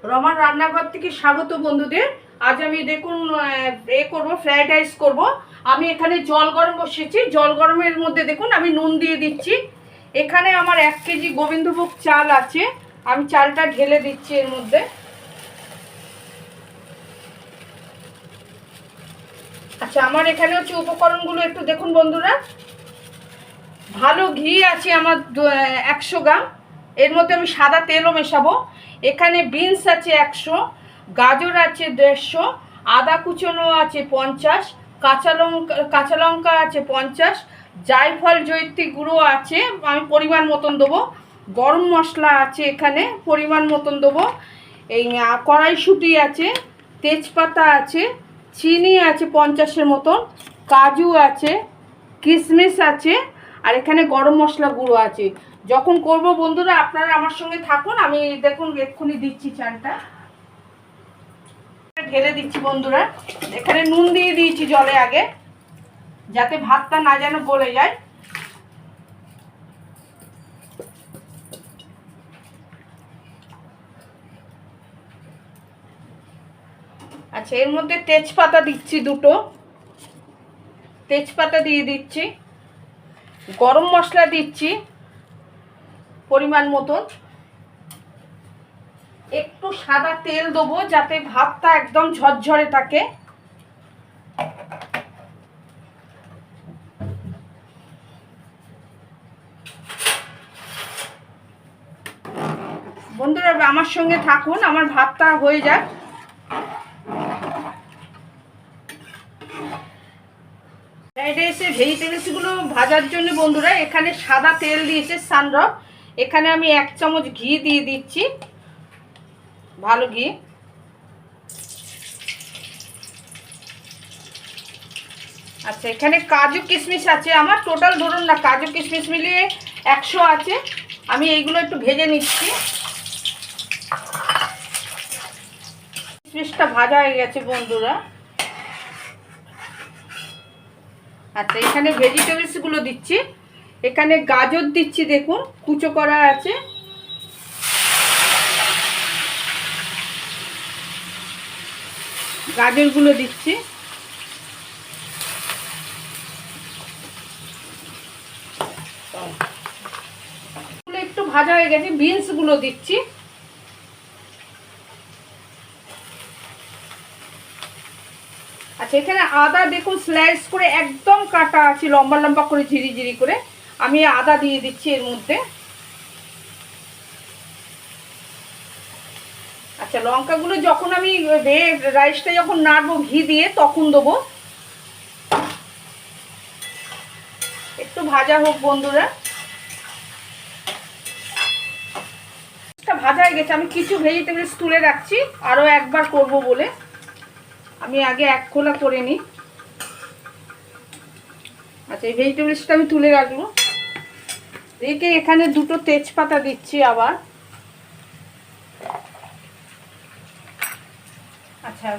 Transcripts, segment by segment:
রমার রান্নাঘর থেকে স্বাগত বন্ধুদের। আজ আমি দেখুন করব ফ্রাইড রাইস করব। আমি এখানে জল গরম বসিয়েছি। জল গরমের মধ্যে দেখুন আমি নুন দিয়ে দিচ্ছি। এখানে আমার 1 কেজি গোবিন্দভোগ চাল আছে, আমি চালটা ঢেলে দিচ্ছি এর মধ্যে। আচ্ছা, আমার এখানে হচ্ছে উপকরণগুলো একটু দেখুন বন্ধুরা। ভালো ঘি আছে আমার 100 গ্রাম। এর মধ্যে আমি সাদা তেলও মেশাবো। এখানে বিনস আছে 100, গাজর আছে 150, আদা কুচনো আছে 50, কাঁচা লঙ্কা আছে 50, জায়ফল জয়িত্রী গুঁড়ো আছে আমি পরিমাণ মতন দেবো, গরম মশলা আছে এখানে পরিমাণ মতন দেবো, এই কড়াইশুঁটি আছে, তেজপাতা আছে, চিনি আছে 50-এর মতন, কাজু আছে, কিশমিশ আছে, আর এখানে গরম মশলা গুঁড়ো আছে। যখন করব বন্ধুরা আপনারা আমার সঙ্গে থাকুন। আমি দেখুন এক্ষুনি দিচ্ছি চালটা ঢেলে দিচ্ছি বন্ধুরা। এখানে নুন দিয়ে দিয়েছি জলে আগে, যাতে ভাতটা না যেন গলে যায়। আচ্ছা, এর মধ্যে তেজপাতা দিচ্ছি, 2টো তেজপাতা দিয়ে দিচ্ছি, গরম মশলা দিচ্ছি পরিমাণ মতন, একটু সাদা তেল দেবো যাতে ভাতটা একদম ঝরঝরে থাকে। বন্ধুরা আমার সঙ্গে থাকুন, আমার ভাতটা হয়ে যাক। ফ্রাইড রাইসের ভেজিটেবলসগুলো ভাজার জন্য বন্ধুরা এখানে সাদা তেল দিয়েছে সানড্রপ। এখানে আমি 1 চামচ ঘি দিয়ে দিচ্ছি, ভালো ঘি। আচ্ছা, এখানে কাজু কিশমিশ আছে আমার, টোটাল ধরুন না কাজু কিশমিশ মিলিয়ে 100 আছে। আমি এইগুলো একটু ভেজে নিচ্ছি। কিশমিশটা ভাজা হয়ে গেছে বন্ধুরা। আচ্ছা, এখানে ভেজিটেবলসগুলো দিচ্ছি। এখানে গাজর দিচ্ছি, দেখুন কুচো করা আছে, গাজরগুলো দিচ্ছি। একটু ভাজা হয়ে গেছে, বিনসগুলো দিচ্ছি। আচ্ছা, এখানে আদা দেখুন স্লাইস করে একদম কাটা আছে, লম্বা লম্বা করে ঝিরি ঝিরি করে। আমি আদা দিয়ে দিচ্ছি এর মধ্যে। আচ্ছা, লঙ্কাগুলো যখন আমি রাইসটা যখন নাড়বো ঘি দিয়ে তখন দেবো। একটু ভাজা হোক বন্ধুরা। ভাজা হয়ে গেছে, আমি কিছু ভেজিটেবলস তুলে রাখছি আরও একবার করব বলে। আমি আগে 1 খোলা করে নিই। আচ্ছা, এই ভেজিটেবলসটা আমি তুলে রাখবো। রেখে এখানে 2টো তেজপাতা দিচ্ছি আবার। আচ্ছা,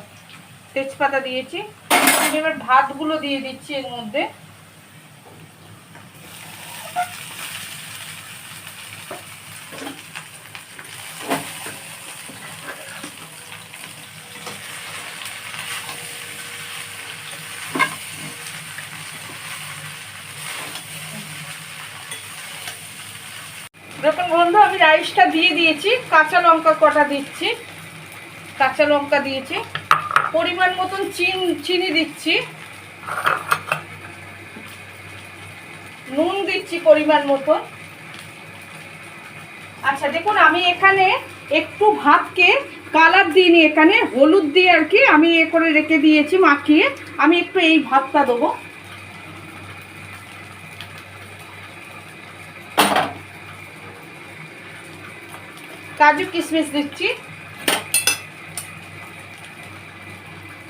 তেজপাতা দিয়েছি। এবার ভাতগুলো দিয়ে দিচ্ছি এর মধ্যে। দেখুন বন্ধু, আমি রাইসটা দিয়ে দিয়েছি। কাঁচা লঙ্কা কটা দিচ্ছি, কাঁচা লঙ্কা দিয়েছি, পরিমাণ মতন চিনি দিচ্ছি, নুন দিচ্ছি পরিমাণ মতন। আচ্ছা, দেখুন আমি এখানে একটু ভাতকে কালার দিইনি, এখানে হলুদ দিয়ে আর কি আমি করে রেখে দিয়েছি মাখিয়ে। আমি একটু এই ভাতটা দেবো। কাজু কিশমিশ দিচ্ছি,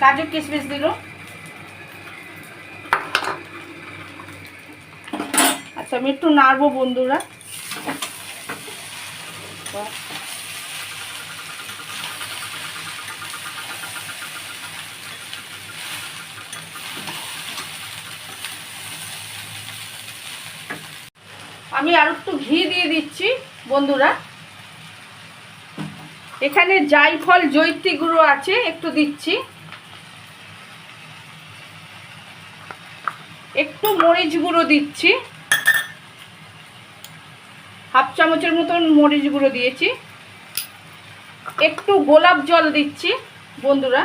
কাজু কিশমিশ দিল। আচ্ছা, আমি একটু নাড়বো বন্ধুরা। আমি আর একটু ঘি দিয়ে দিচ্ছি বন্ধুরা। এখানে জায়ফল জয়িত্রী গুঁড়ো আছে, একটু দিচ্ছি। একটু মরিচ গুঁড়ো দিচ্ছি, হাফ চামচের মতন মরিচ গুঁড়ো দিয়েছি। একটু গোলাপ জল দিচ্ছি বন্ধুরা।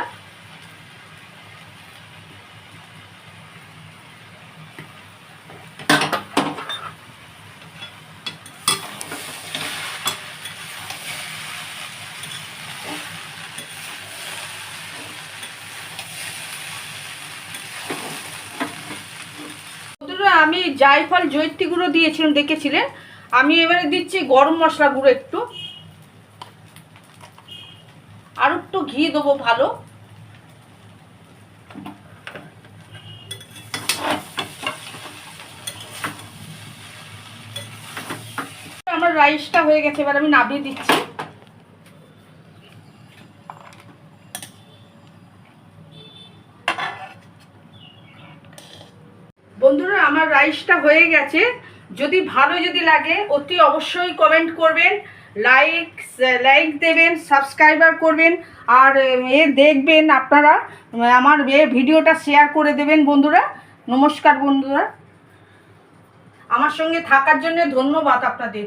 আমি জায়ফল জয়িত্রী গুঁড়ো দিয়েছিলাম, দেখেছিলেন। আমি এবারে দিচ্ছি গরম মশলা গুঁড়ো একটু, আর একটু ঘি দেবো ভালো। আমার রাইসটা হয়ে গেছে, এবার আমি নামিয়ে দিচ্ছি। বন্ধুরা আমার রাইসটা হয়ে গেছে। যদি ভালো লাগে অতি অবশ্যই কমেন্ট করবেন, লাইক দেবেন, সাবস্ক্রাইবার করবেন, আর দেখবেন আপনারা আমার ভিডিওটা শেয়ার করে দেবেন বন্ধুরা। নমস্কার বন্ধুরা, আমার সঙ্গে থাকার জন্য ধন্যবাদ আপনাদের।